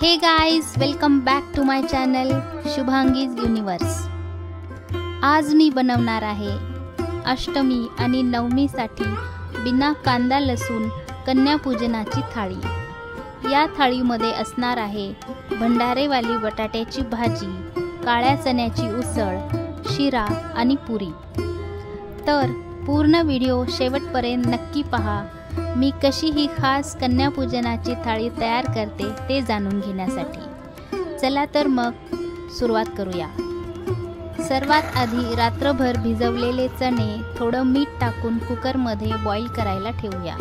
हे guys, welcome back to my channel Shubhangi's universe. आज मी बनवणार आहे अष्टमी आणि नवमीसाठी बिना कांदा लसूण कन्यापूजनाची थाळी। या थाळीमध्ये असणार आहे भंडारेवाली बटाट्याची भाजी, काळ्या चण्याची उसळ, शिरा आणि पुरी। तर पूर्ण व्हिडिओ शेवटपर्यंत नक्की पहा। मी कशी ही खास कन्यापूजनाची थाळी तयार करते ते जाणून घेण्यासाठी। चला तर मग सुरुवात करूया। सर्वात आधी रात्रभर भिजवलेले चणे थोडं मीठ टाकून कुकरमध्ये बॉईल करायला ठेवूया।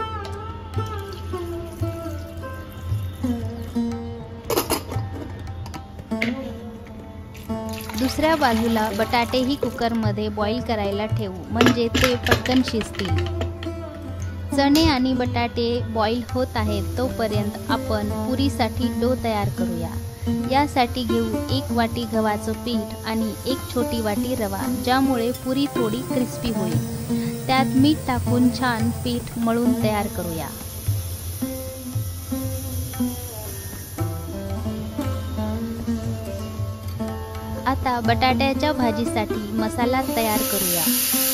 दुसऱ्या बाजूला बटाटेही कुकरमध्ये बॉईल करायला ठेवू, म्हणजे ते पटकन शिजतील। चणे आणि बटाटे बॉईल होत आहेत तोपर्यंत आपण पुरीसाठी डो तयार करूया। यासाठी घेऊ 1 वाटी गव्हाचं पीठ आणि 1 छोटी वाटी रवा, ज्यामुळे पुरी थोडी क्रिस्पी होईल। त्यात मीठ टाकून छान पीठ मळून तयार करूया। आता बटाट्याच्या भाजीसाठी मसाला तयार करूया।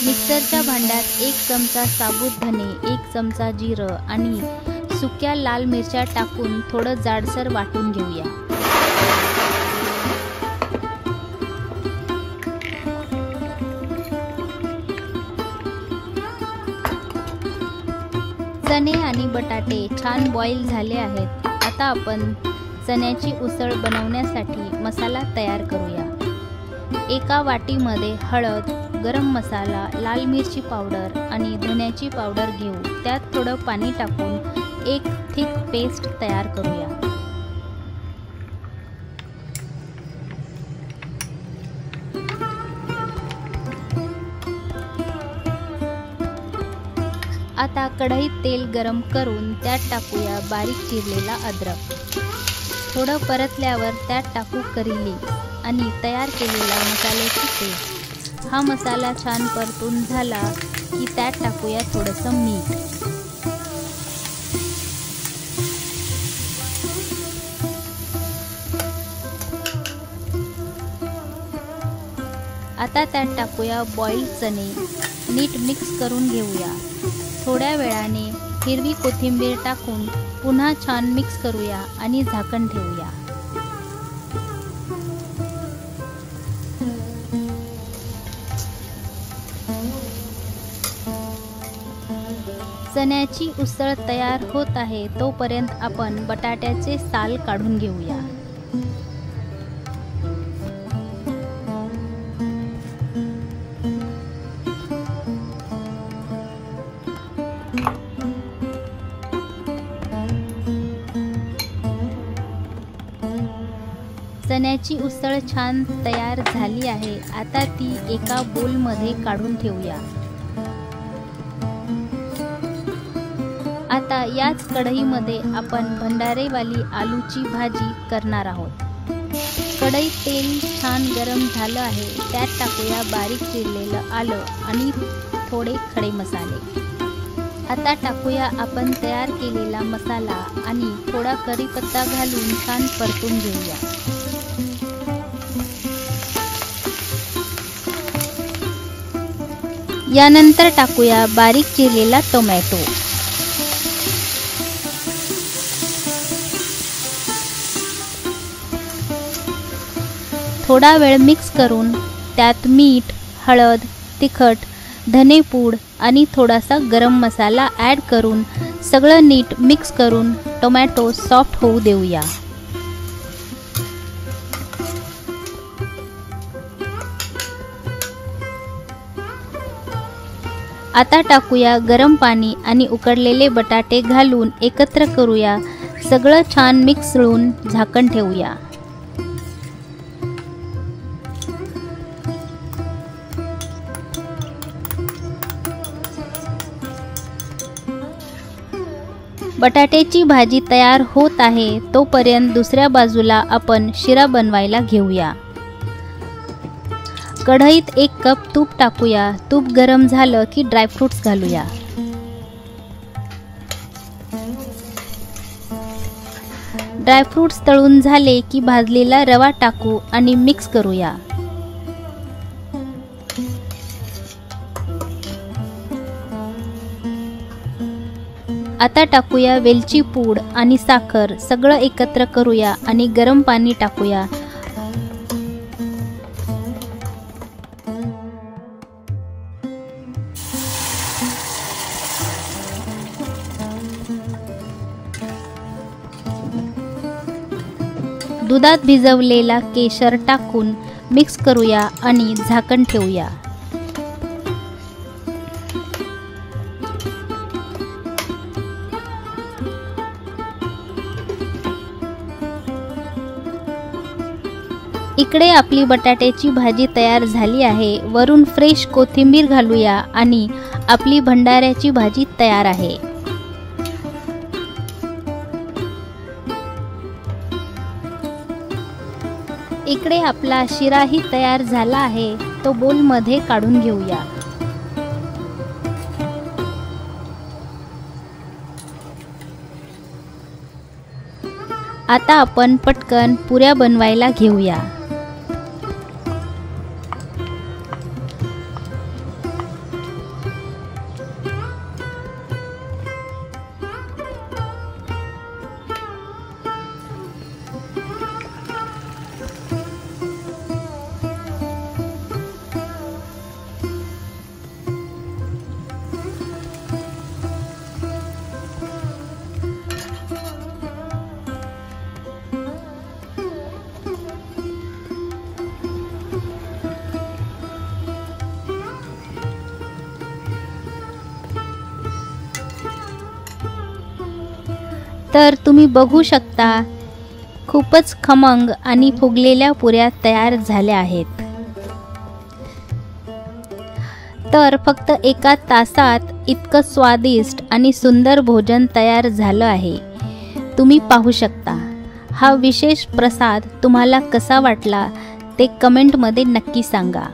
मिक्सरच्या भांड्यात 1 चमचा साबूत धने, 1 चमचा जिरं आणि सुक्या लाल मिरच्या टाकून थोडं जाडसर वाटून घेऊया। चणे आणि बटाटे छान बॉईल झाले आहेत। आता आपण चण्याची उसळ बनवण्यासाठी मसाला तयार करूया। एका वाटीमध्ये हळद, गरम मसाला, लाल मिरची पावडर आणि धन्याची पावडर घेऊ। त्यात थोडं पाणी टाकून एक थिक पेस्ट तयार करूया। आता कढईत तेल गरम करून त्यात टाकूया बारीक चिरलेला अद्रक। थोडं परतल्यावर त्यात टाकू करी लीव्स आणि तयार केलेला मसाल्याची पेस्ट। हा मसाला छान परतून झाला की त्यात टाकूया थोडंसं मीठ। आता त्यात टाकूया बॉइल्ड चणे, नीट मिक्स करून घेऊया। थोड्या वेळाने हिरवी कोथिंबीर टाकून पुन्हा छान मिक्स करूया आणि झाकण ठेवूया। चण्याची उसळ तयार होत आहे तोपर्यंत आपण बटाट्याचे साल काढून घेऊया। चण्याची उसळ छान तयार झाली आहे। आता ती एका बोलमध्ये काढून ठेवूया। आता याच कढईमध्ये आपण भंडारेवाली आलूची भाजी करणार आहोत। कढईत तेल छान गरम झालं आहे। त्यात टाकूया बारीक चिरलेलं आलं आणि थोडे खडे मसाले। आता टाकूया आपण तयार केलेला मसाला आणि थोडा कढीपत्ता घालून छान परतून घेऊया। यानंतर टाकूया बारीक चिरलेला टोमॅटो। थोडा वेळ मिक्स करून त्यात मीठ, हळद, तिखट, धनेपूड आणि थोडासा गरम मसाला ॲड करून सगळं नीट मिक्स करून टोमॅटो सॉफ्ट होऊ देऊया। आता टाकूया गरम पाणी आणि उकडलेले बटाटे घालून एकत्र करूया। सगळं छान मिक्स करून झाकण ठेवूया। बटाट्याची भाजी तयार होत आहे तोपर्यंत दुसऱ्या बाजूला आपण शिरा बनवायला घेऊया। कढईत 1 कप तूप टाकूया। तूप गरम झालं की ड्रायफ्रुट्स घालूया। ड्रायफ्रूट्स तळून झाले की भाजलेला रवा टाकू आणि मिक्स करूया। आता टाकूया वेलची पूड आणि साखर, सगळं एकत्र करूया आणि गरम पाणी टाकूया। दुधात भिजवलेला केशर टाकून मिक्स करूया आणि झाकण ठेवूया। इकडे आपली बटाट्याची भाजी तयार झाली आहे। वरून फ्रेश कोथिंबीर घालूया आणि आपली भंडाऱ्याची भाजी तयार आहे। इकडे आपला शिराही तयार झाला आहे, तो बोलमध्ये काढून घेऊया। आता आपण पटकन पुऱ्या बनवायला घेऊया। तर तुम्ही बघू शकता, खूपच खमंग आणि फुगलेल्या पुऱ्या तयार झाल्या आहेत। तर फक्त एका तासात इतकं स्वादिष्ट आणि सुंदर भोजन तयार झालं आहे। तुम्ही पाहू शकता। हा विशेष प्रसाद तुम्हाला कसा वाटला ते कमेंटमध्ये नक्की सांगा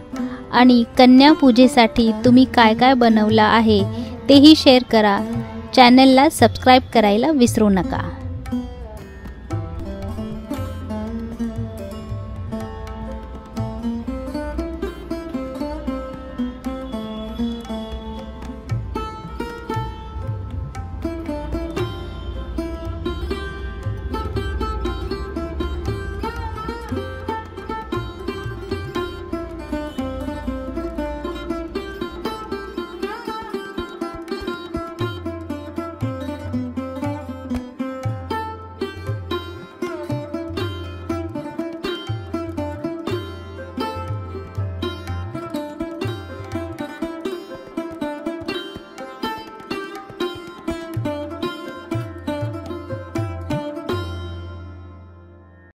आणि कन्या पूजेसाठी तुम्ही काय काय बनवलं आहे तेही शेअर करा। चॅनलला सबस्क्राईब करायला विसरू नका।